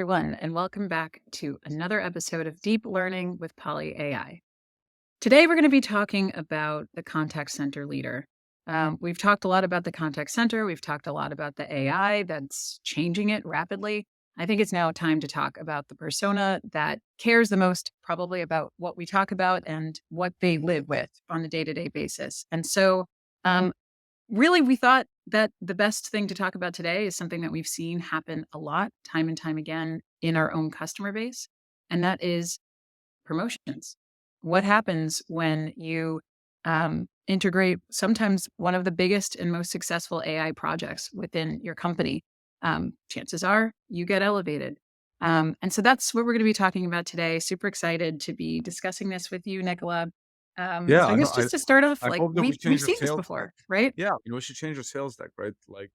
everyone, and welcome back to another episode of Deep Learning with PolyAI. Today, we're going to be talking about the contact center leader. We've talked a lot about the contact center. We've talked a lot about the AI that's changing it rapidly. I think it's now time to talk about the persona that cares the most, probably about what we talk about and what they live with on a day-to-day basis. And so, um, really, we thought that the best thing to talk about today is something that we've seen happen a lot, time and time again, in our own customer base, and that is promotions. What happens when you integrate sometimes one of the biggest and most successful AI projects within your company? Chances are you get elevated. And so that's what we're going to be talking about today. Super excited to be discussing this with you, Nikola. Yeah, So I I know. guess just to start off, I like hope that we we've change our seen this sales deck. before, right? Yeah, we should change our sales deck, right? Like,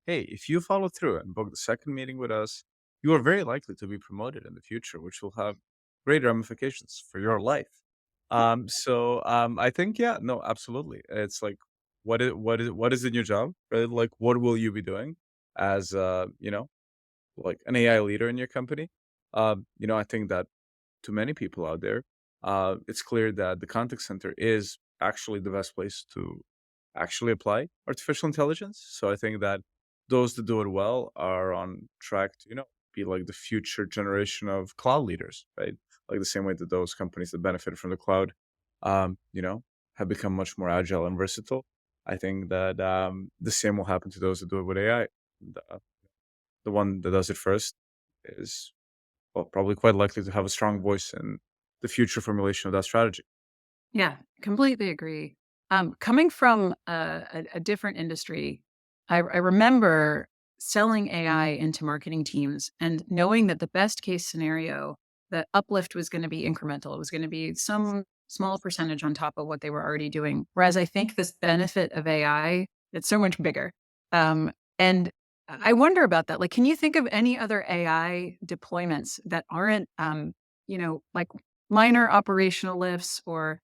hey, if you follow through and book the second meeting with us, you are very likely to be promoted in the future, which will have great ramifications for your life. I think, yeah, no, absolutely. It's like, what is the new job, right? Like, what will you be doing as, like an AI leader in your company? I think that to many people out there, it's clear that the contact center is actually the best place to actually apply artificial intelligence. So I think that those that do it well are on track to, be like the future generation of cloud leaders, right? Like the same way that those companies that benefit from the cloud, um, you know, have become much more agile and versatile. I think that the same will happen to those that do it with AI. The one that does it first is well, probably quite likely to have a strong voice in the future formulation of that strategy. Yeah, completely agree. Coming from a different industry, I remember selling AI into marketing teams and knowing that the best case scenario, the uplift was going to be incremental. It was going to be some small percentage on top of what they were already doing. Whereas I think this benefit of AI, it's so much bigger. And I wonder about that. Like, can you think of any other AI deployments that aren't, like minor operational lifts or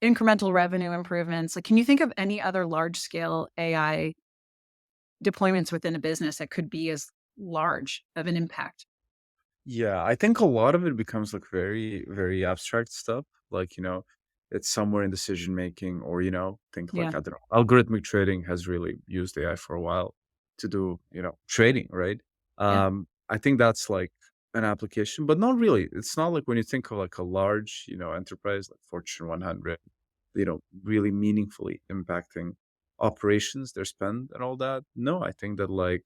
incremental revenue improvements? Like, can you think of any other large scale AI deployments within a business that could be as large of an impact? Yeah, I think a lot of it becomes like very, very abstract stuff. Like, it's somewhere in decision making, or, think Yeah. like, I don't know, algorithmic trading has really used AI for a while to do, trading, right? Yeah. I think that's like an application, but not really. It's not like when you think of like a large, enterprise like Fortune 100, really meaningfully impacting operations, their spend and all that. No, I think that like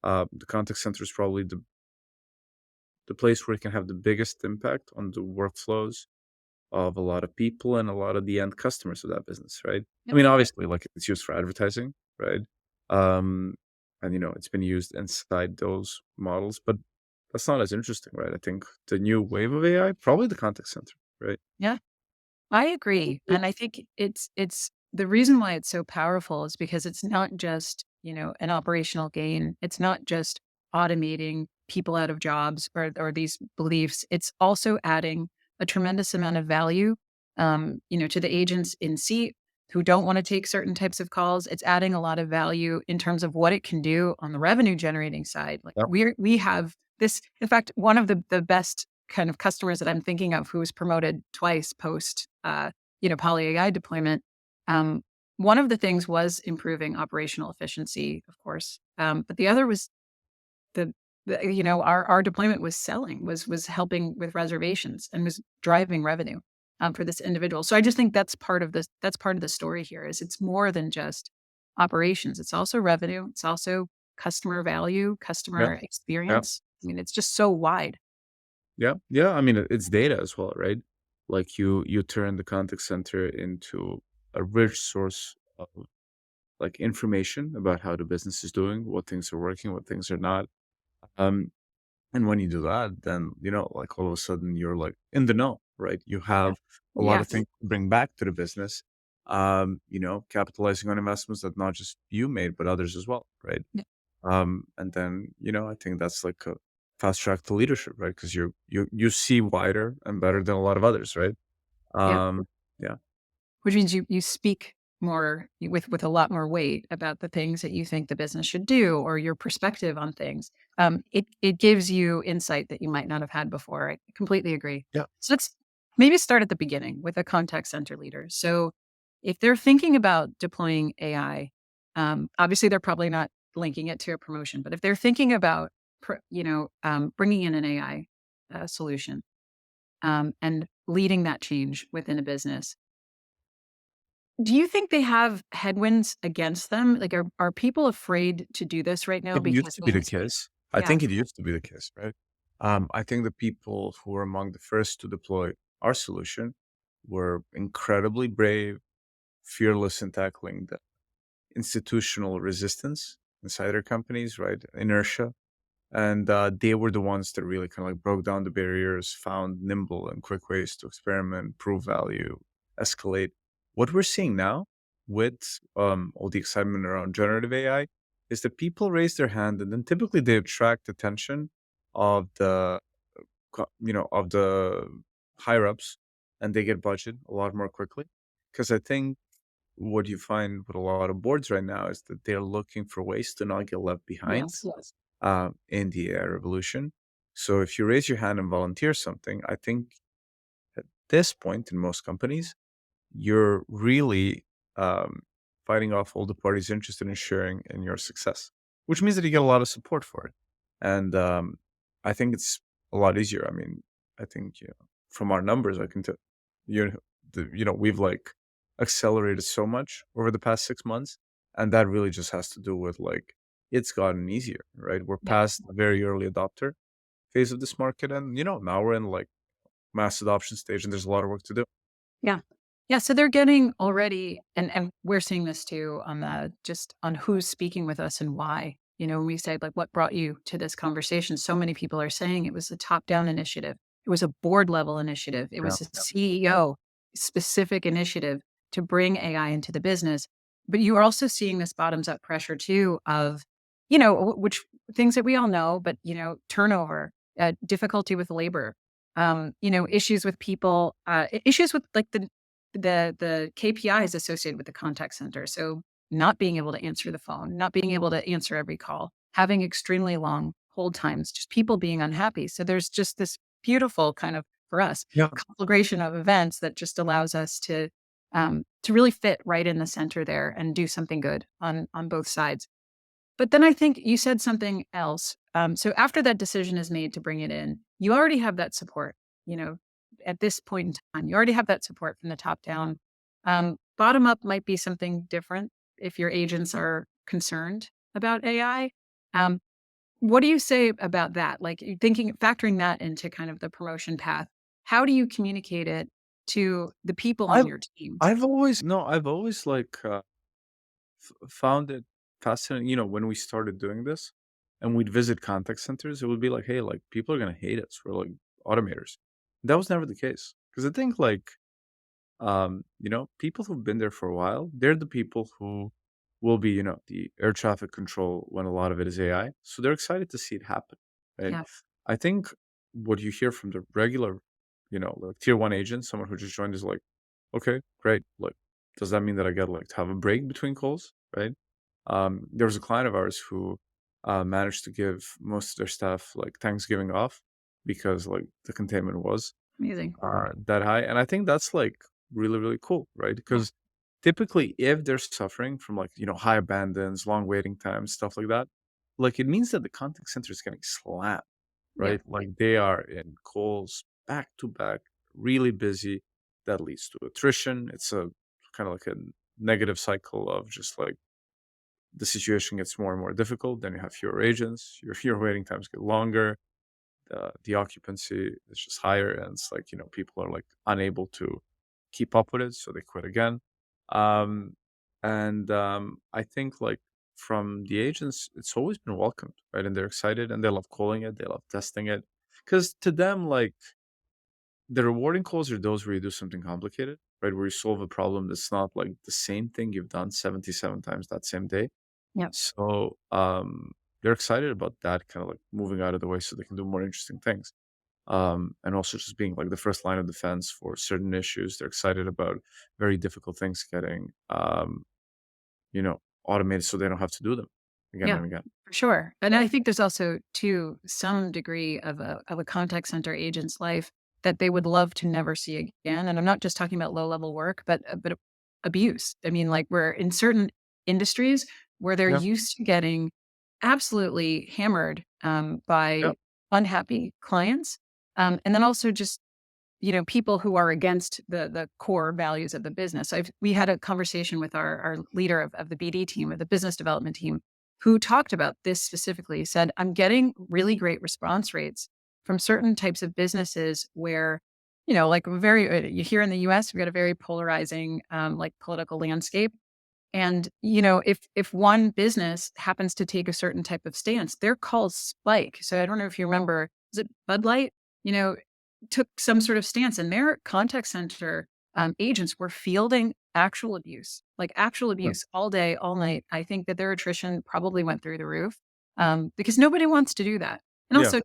the contact center is probably the place where it can have the biggest impact on the workflows of a lot of people and a lot of the end customers of that business, right? I Yep. mean, obviously, like it's used for advertising, right? Um, and it's been used inside those models, but that's not as interesting, right? I think the new wave of AI, probably the contact center, right? Yeah. I agree. And I think it's the reason why it's so powerful is because it's not just, an operational gain. It's not just automating people out of jobs or these beliefs. It's also adding a tremendous amount of value to the agents in seat who don't want to take certain types of calls. It's adding a lot of value in terms of what it can do on the revenue generating side. Like Yep. we have this, in fact, one of the best kind of customers that I'm thinking of who was promoted twice post, Poly AI deployment. Um, One of the things was improving operational efficiency, of course, but the other was the, our deployment was selling, was helping with reservations and was driving revenue for this individual. So I just think that's part of this. That's part of the story here. Is it's more than just operations. It's also revenue. It's also customer value, Yep. customer Yep. experience. I mean, it's just so wide. Yeah. Yeah. I mean, it's data as well, right? Like you turn the contact center into a rich source of like information about how the business is doing, what things are working, what things are not. Um, and when you do that, then like all of a sudden you're like in the know, right? You Yeah. have a lot of Yes. things to bring back to the business. Capitalizing on investments that not just you made, but others as well, right? Yeah. And then I think that's like a fast track to leadership, right? Because you see wider and better than a lot of others, right? Yeah. Um, yeah, Which means you speak with a lot more weight about the things that you think the business should do or your perspective on things. It gives you insight that you might not have had before. I completely agree. Yeah. So let's maybe start at the beginning with a contact center leader. So if they're thinking about deploying AI, obviously they're probably not linking it to a promotion, but if they're thinking about bringing in an AI solution and leading that change within a business, do you think they have headwinds against them? Like, are people afraid to do this right now It used because to they be the have case. I yeah, think it used to be the case, right? I think the people who were among the first to deploy our solution were incredibly brave, fearless in tackling the institutional resistance inside their companies, right? Inertia. And they were the ones that really kind of like broke down the barriers, found nimble and quick ways to experiment, prove value, escalate. What we're seeing now with all the excitement around generative AI is that people raise their hand and then typically they attract attention of the of the higher ups, and they get budget a lot more quickly. Because I think what you find with a lot of boards right now is that they're looking for ways to not get left behind yes. in the AI revolution. So if you raise your hand and volunteer something, I think at this point in most companies, you're really um, fighting off all the parties interested in sharing in your success, which means that you get a lot of support for it. And I think it's a lot easier. I mean, I think from our numbers, I can tell you, we've like accelerated so much over the past 6 months, and that really just has to do with like it's gotten easier, right? We're Yeah. past the very early adopter phase of this market, and now we're in like mass adoption stage, and there's a lot of work to do. Yeah. Yeah, so they're getting already and we're seeing this too on the just on who's speaking with us and why. When we say like what brought you to this conversation, so many people are saying it was a top-down initiative. It was a board level initiative. It Yeah. was a CEO specific initiative to bring AI into the business. But you are also seeing this bottoms up pressure too of, which things that we all know, but turnover, difficulty with labor, issues with people, issues with like the KPIs associated with the contact center. So not being able to answer the phone, not being able to answer every call, having extremely long hold times, just people being unhappy. So there's just this beautiful kind of for us Yeah. conflagration of events that just allows us to really fit right in the center there and do something good on both sides. But then I think you said something else. So after that decision is made to bring it in, you already have that support. You know, at this point in time, you already have that support from the top down. Bottom up might be something different if your agents are concerned about AI. Um, what do you say about that? Like factoring that into kind of the promotion path. How do you communicate it to the people on I've your team? I've always no, I've always like found it fascinating. When we started doing this, and we'd visit contact centers, it would be like, hey, like people are gonna hate us. We're like automators. That was never the case because I think like people who've been there for a while, they're the people who will be, the air traffic control when a lot of it is AI. So they're excited to see it happen, right? Yeah, I think what you hear from the regular, like tier one agent, someone who just joined is like, okay, great. Like, does that mean that I get like to have a break between calls, right? There was a client of ours who managed to give most of their staff like Thanksgiving off because like the containment was amazing. that high. And I think that's like really, really cool, right? Yeah, Because typically, if they're suffering from like, high abandons, long waiting times, stuff like that, like it means that the contact center is getting slammed, yeah, right? Like they are in calls back to back, really busy. That leads to attrition. It's a kind of like a negative cycle of just like the situation gets more and more difficult. Then you have fewer agents, your waiting times get longer, the occupancy is just higher, and it's like people are like unable to keep up with it, so they quit again. Um and I think like from the agents it's always been welcomed, right? And they're excited and they love calling it, they love testing it, because to them like the rewarding calls are those where you do something complicated, right? Where you solve a problem that's not like the same thing you've done 77 times that same day. yeah. So they're excited about that kind of like moving out of the way so they can do more interesting things. and also just being like the first line of defense for certain issues. They're excited about very difficult things getting, automated so they don't have to do them again Yeah, and again. for sure. And I think there's also too some degree of a contact center agent's life that they would love to never see again. And I'm not just talking about low level work, but abuse. I mean, like we're in certain industries where they're Yeah, used to getting absolutely hammered yeah, by unhappy clients, and then also just people who are against the core values of the business. We had a conversation with our leader of the BD team, of the business development team, who talked about this specifically. He said, I'm getting really great response rates from certain types of businesses where, like you here in the US, we've got a very polarizing like political landscape. And, if one business happens to take a certain type of stance, their calls spike. So I don't know if you remember, is it Bud Light? You know, took some sort of stance and their contact center agents were fielding actual abuse, like actual yeah, abuse all day, all night. I think that their attrition probably went through the roof because nobody wants to do that. And yeah, also,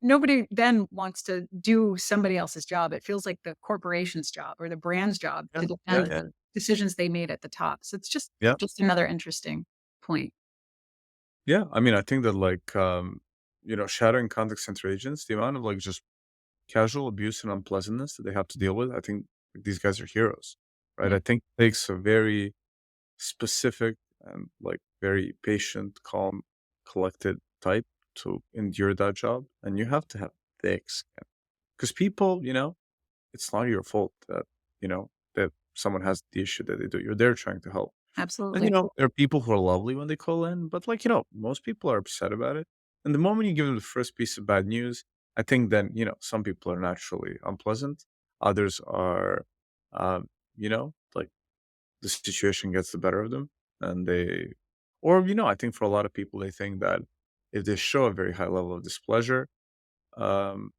nobody then wants to do somebody else's job. It feels like the corporation's job or the brand's job yeah, to yeah, defend yeah, decisions they made at the top. So it's just yeah. just another interesting point. Yeah, I mean, I think that like shattering contact center agents, the amount of like just casual abuse and unpleasantness that they have to deal with, I think these guys are heroes, right? Yeah, I think it takes a very specific and like very patient, calm, collected type to endure that job, and you have to have thick skin because people, it's not your fault that someone has the issue that they do. You're there trying to help. And, absolutely. there are people who are lovely when they call in, but, like, most people are upset about it. And the moment you give them the first piece of bad news, I think then, some people are naturally unpleasant. Others are, like, the situation gets the better of them. And I think for a lot of people, they think that if they show a very high level of displeasure, um,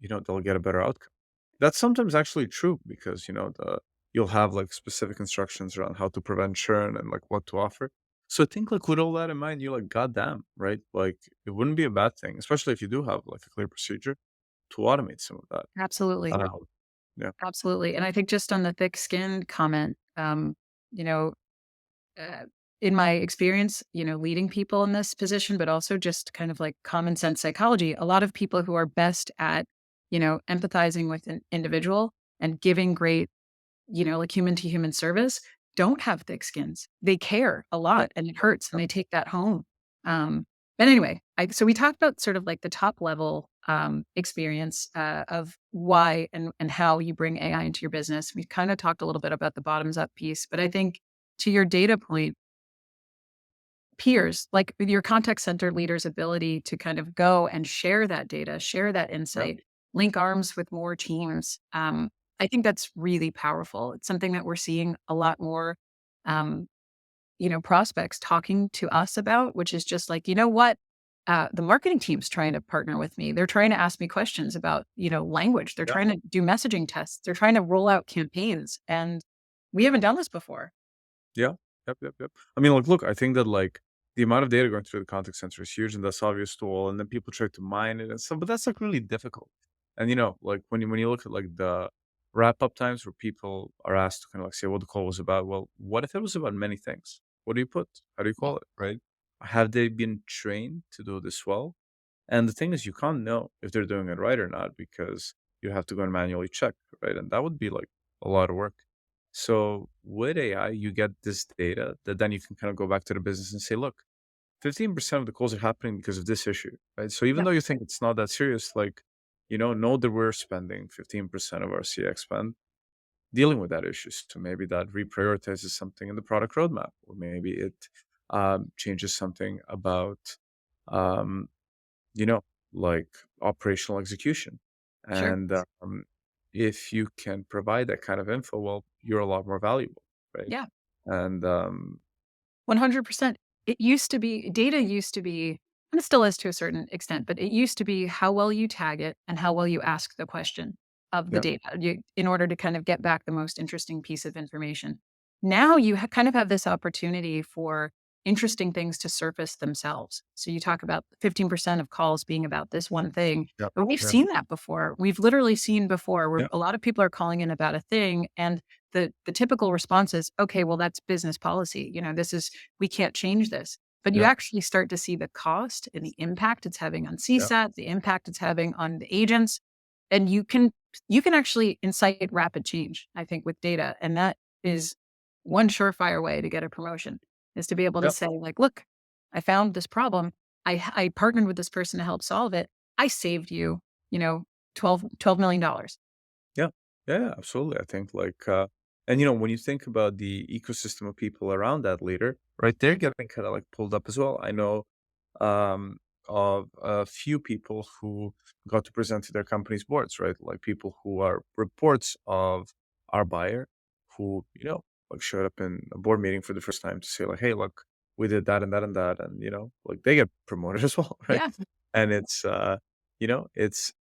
they'll get a better outcome. That's sometimes actually true because, you'll have like specific instructions around how to prevent churn and like what to offer. So I think like with all that in mind, you're like, goddamn, right? Like it wouldn't be a bad thing, especially if you do have like a clear procedure to automate some of that. Absolutely. Yeah. Absolutely. And I think just on the thick skin comment, you know, uh, in my experience, leading people in this position, but also just kind of like common sense psychology, a lot of people who are best at, empathizing with an individual and giving great, like human to human service don't have thick skins. They care a Yeah. lot and it hurts and Yeah. they take that home. But anyway, so we talked about sort of like the top level experience of why and how you bring AI into your business. We kind of talked a little bit about the bottoms up piece, but I think to your data point, peers, like with your contact center leader's ability to kind of go and share that data, share that Yeah. insight, link arms with more teams. I think that's really powerful. It's something that we're seeing a lot more, um, prospects talking to us about, which is just like, you know what? The marketing team's trying to partner with me. They're trying to ask me questions about, language. They're Yeah. trying to do messaging tests. They're trying to roll out campaigns. And we haven't done this before. Yeah. Yep. Yep. Yep. I mean, like, look, I think that like the amount of data going through the contact center is huge, and that's obvious to all. And then people try to mine it and stuff, but that's like really difficult. And like when you look at like the wrap up times where people are asked to kind of like say what the call was about. Well, what if it was about many things? What do you put? How do you call it? Right? Have they been trained to do this well? And the thing is, you can't know if they're doing it right or not because you have to go and manually check, right? And that would be like a lot of work. So with AI, you get this data that then you can kind of go back to the business and say, look, 15% of the calls are happening because of this issue, right? So even Yeah, though you think it's not that serious, like, know that we're spending 15% of our CX spend dealing with that issue. So maybe that reprioritizes something in the product roadmap, or maybe it changes something about um, you know, like operational execution. sure. And if you can provide that kind of info, well, you're a lot more valuable, right? Yeah. And 100%. It used to be data used to be, and it still is to a certain extent, but it used to be how well you tag it and how well you ask the question of the yeah, data in order to kind of get back the most interesting piece of information. Now you kind of have this opportunity for interesting things to surface themselves. So you talk about 15% of calls being about this one thing, Yep. but we've Yeah. seen that before. We've literally seen before where Yeah. a lot of people are calling in about a thing, and the typical response is, okay, well, that's business policy. This is, we can't change this. But you Yeah. actually start to see the cost and the impact it's having on Yeah. CSAT, the impact it's having on the agents. And you can actually incite rapid change, I think, with data. And that is one surefire way to get a promotion, is to be able to Yeah. say, like, look, I found this problem. I partnered with this person to help solve it. I saved you, you know, $12 million. Yeah. Yeah, absolutely. I think and when you think about the ecosystem of people around that leader, right, they're getting kind of like pulled up as well. I know um, of a few people who got to present to their company's boards, right? Like people who are reports of our buyer who, like showed up in a board meeting for the first time to say like, hey, look, we did that and that and that. And, like they get promoted as well, right? Yeah. And you know, it's,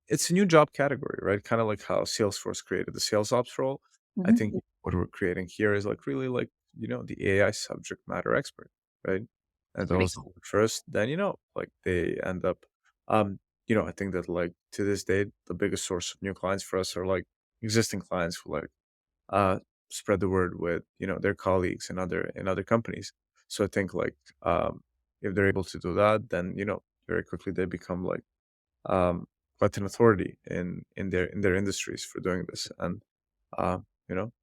it's a new job category, right? Kind of like how Salesforce created the sales ops role. I Mhm. think what we're creating here is like really like, the AI subject matter expert, right? And Right. those who work first, then, like they end up, I think that like to this day, the biggest source of new clients for us are like existing clients who like, uh, spread the word with, their colleagues and other companies. So I think like, if they're able to do that, then, very quickly they become like, um, quite an authority in their industries for doing this, and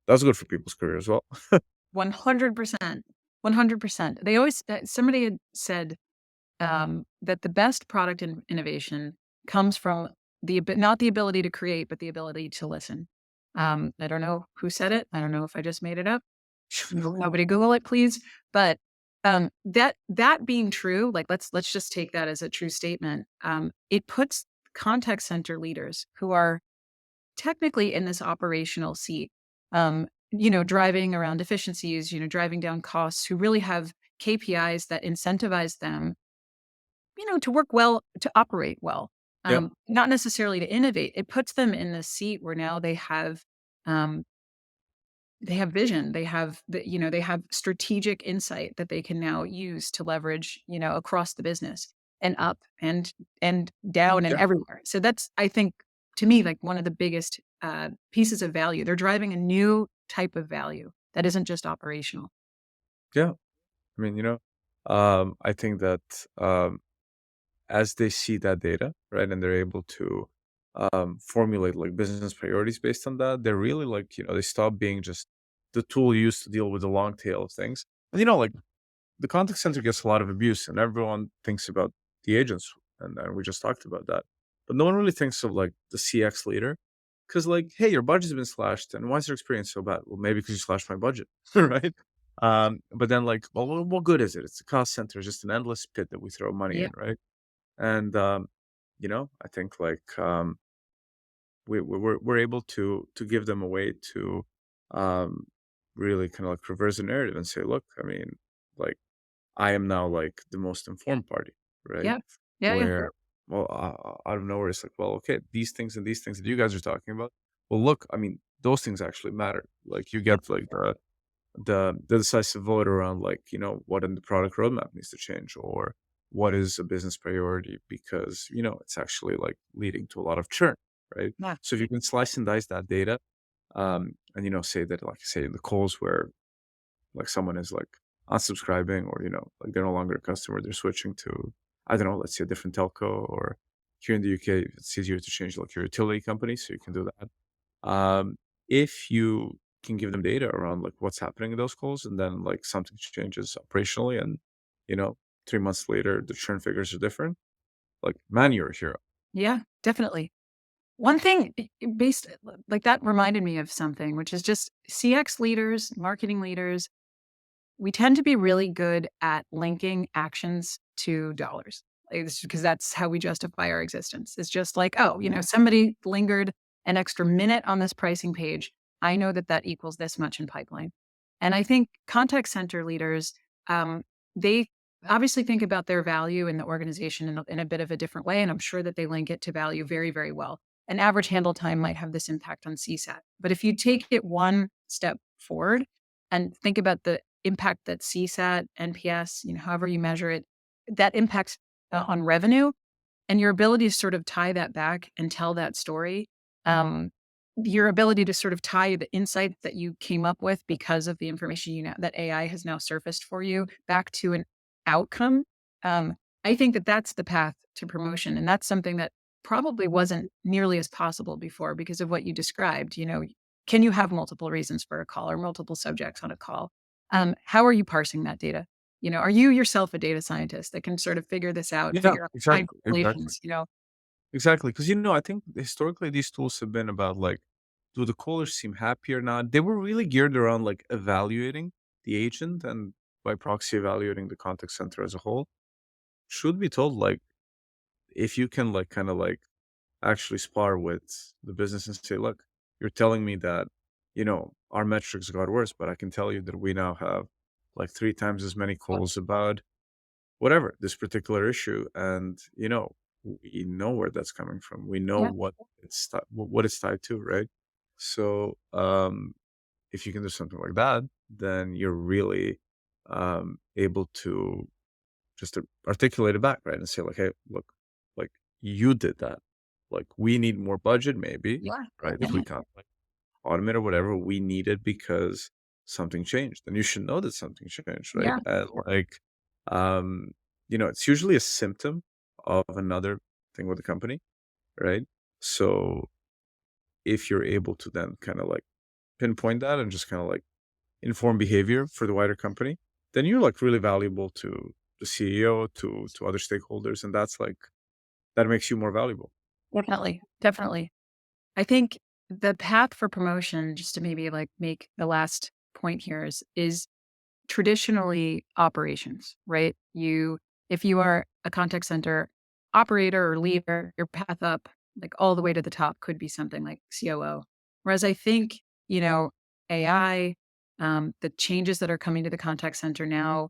that's good for people's career as well. 100%. 100%. They always, somebody had said that the best product innovation comes from not the ability to create, but the ability to listen. I don't know who said it. I don't know if I just made it up. Nobody Google it, please. But that being true, like let's just take that as a true statement. It puts contact center leaders who are technically in this operational seat, driving around efficiencies, driving down costs, who really have KPIs that incentivize them, to work well, to operate well, Yeah, not necessarily to innovate. It puts them in the seat where now um, they have vision, they have strategic insight that they can now use to leverage, across the business and up and down and yeah, everywhere. So that's, I think, to me, like one of the biggest pieces of value. They're driving a new type of value that isn't just operational. yeah. I mean, I think that as they see that data, right, and they're able to formulate like business priorities based on that, they're really like, they stop being just the tool used to deal with the long tail of things. And like the contact center gets a lot of abuse, and everyone thinks about the agents, and we just talked about that. But no one really thinks of like the CX leader, because like, hey, your budget's been slashed, and why is your experience so bad? Well, maybe because you slashed my budget, right? But then like, well, what good is it? It's a cost center, it's just an endless pit that we throw money in, Yeah. right? And I think like we're able to give them a way to um, really kind of like reverse the narrative and say, look, I mean, like I am now like the most informed party, right? Yeah. Yeah. Yeah. Where, well, out of nowhere, it's like, well, okay, these things and these things that you guys are talking about. Well, look, I mean, those things actually matter. Like you get like the decisive vote around like what in the product roadmap needs to change, or what is a business priority because it's actually like leading to a lot of churn, right? Yeah. So if you can slice and dice that data, and say that, like say in the calls where like someone is like unsubscribing, or like they're no longer a customer, they're switching to, I don't know, let's say a different telco, or here in the UK it's easier to change like your utility company, so you can do that. If you can give them data around like what's happening in those calls, and then like something changes operationally, and you know 3 months later the churn figures are different, like man, you're a hero. Yeah. Definitely. One thing based like that reminded me of something, which is just CX leaders, marketing leaders. We tend to be really good at linking actions to dollars. It's because that's how we justify our existence. It's just like, oh, somebody lingered an extra minute on this pricing page. I know that that equals this much in pipeline. And I think contact center leaders, they obviously think about their value in the organization in a bit of a different way. And I'm sure that they link it to value very, very well. An average handle time might have this impact on CSAT. But if you take it one step forward and think about the impact that CSAT, NPS, however you measure it, that impacts on revenue and your ability to sort of tie that back and tell that story. Um, your ability to sort of tie the insight that you came up with because of the information that AI has now surfaced for you back to an outcome. Um, I think that that's the path to promotion, and that's something that probably wasn't nearly as possible before because of what you described. Can you have multiple reasons for a call or multiple subjects on a call? How are you parsing that data? Are you yourself a data scientist that can sort of figure this out, Yeah, figure out time exactly, exactly. correlations, Exactly, because I think historically these tools have been about like, do the callers seem happy or not? They were really geared around like evaluating the agent and by proxy evaluating the contact center as a whole. Should be told, like, if you can like kind of like actually spar with the business and say, look, you're telling me that, our metrics got worse, but I can tell you that we now have like 3 times as many calls about whatever this particular issue, and we know where that's coming from, we know yeah, what it's tied to, right? So if you can do something like that, then you're really able to just articulate it back, right, and say like, hey, look, like, you did that, like, we need more budget maybe, yeah, right? If we yeah, can't like automate or whatever, we need it because something changed. And you should know that something changed, right? yeah, Like, um, it's usually a symptom of another thing with the company, right? So if you're able to then kind of like pinpoint that and just kind of like inform behavior for the wider company, then you're like really valuable to the CEO, to other stakeholders, and that's like that makes you more valuable. definitely, definitely. I think the path for promotion, just to maybe like make the last point here is traditionally operations, right? If you are a contact center operator or leader, your path up, like all the way to the top, could be something like COO. Whereas I think, AI, the changes that are coming to the contact center now,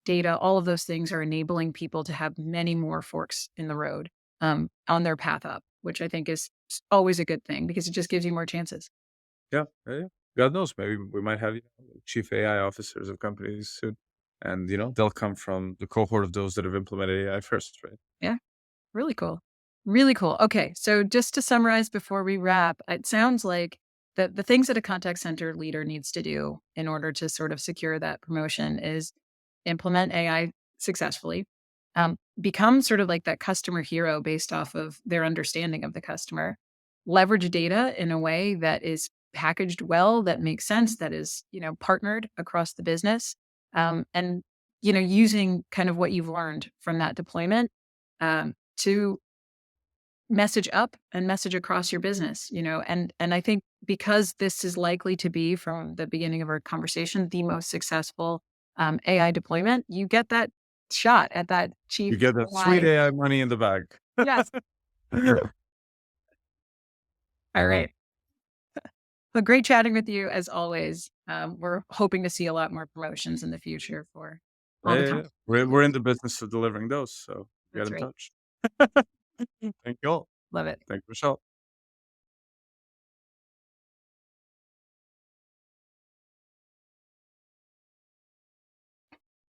data, all of those things are enabling people to have many more forks in the road on their path up, which I think is always a good thing because it just gives you more chances. Yeah, yeah, yeah. God knows, maybe we might have chief AI officers of companies soon, and they'll come from the cohort of those that have implemented AI first, right? Yeah. Really cool. Really cool. Okay, so just to summarize before we wrap, it sounds like the things that a contact center leader needs to do in order to sort of secure that promotion is implement AI successfully, become sort of like that customer hero based off of their understanding of the customer, leverage data in a way that is packaged well, that makes sense, that is, partnered across the business, and, using kind of what you've learned from that deployment to message up and message across your business, and I think because this is likely to be from the beginning of our conversation, the most successful AI deployment, you get that shot at that You chief get that sweet AI. AI money in the bag. Yes. All right. Well, great chatting with you as always. We're hoping to see a lot more promotions in the future for Yeah, all the yeah, yeah. content. We're in the business of delivering those, so get That's in right. touch. Thank you all. Love it. Thank you, Michelle.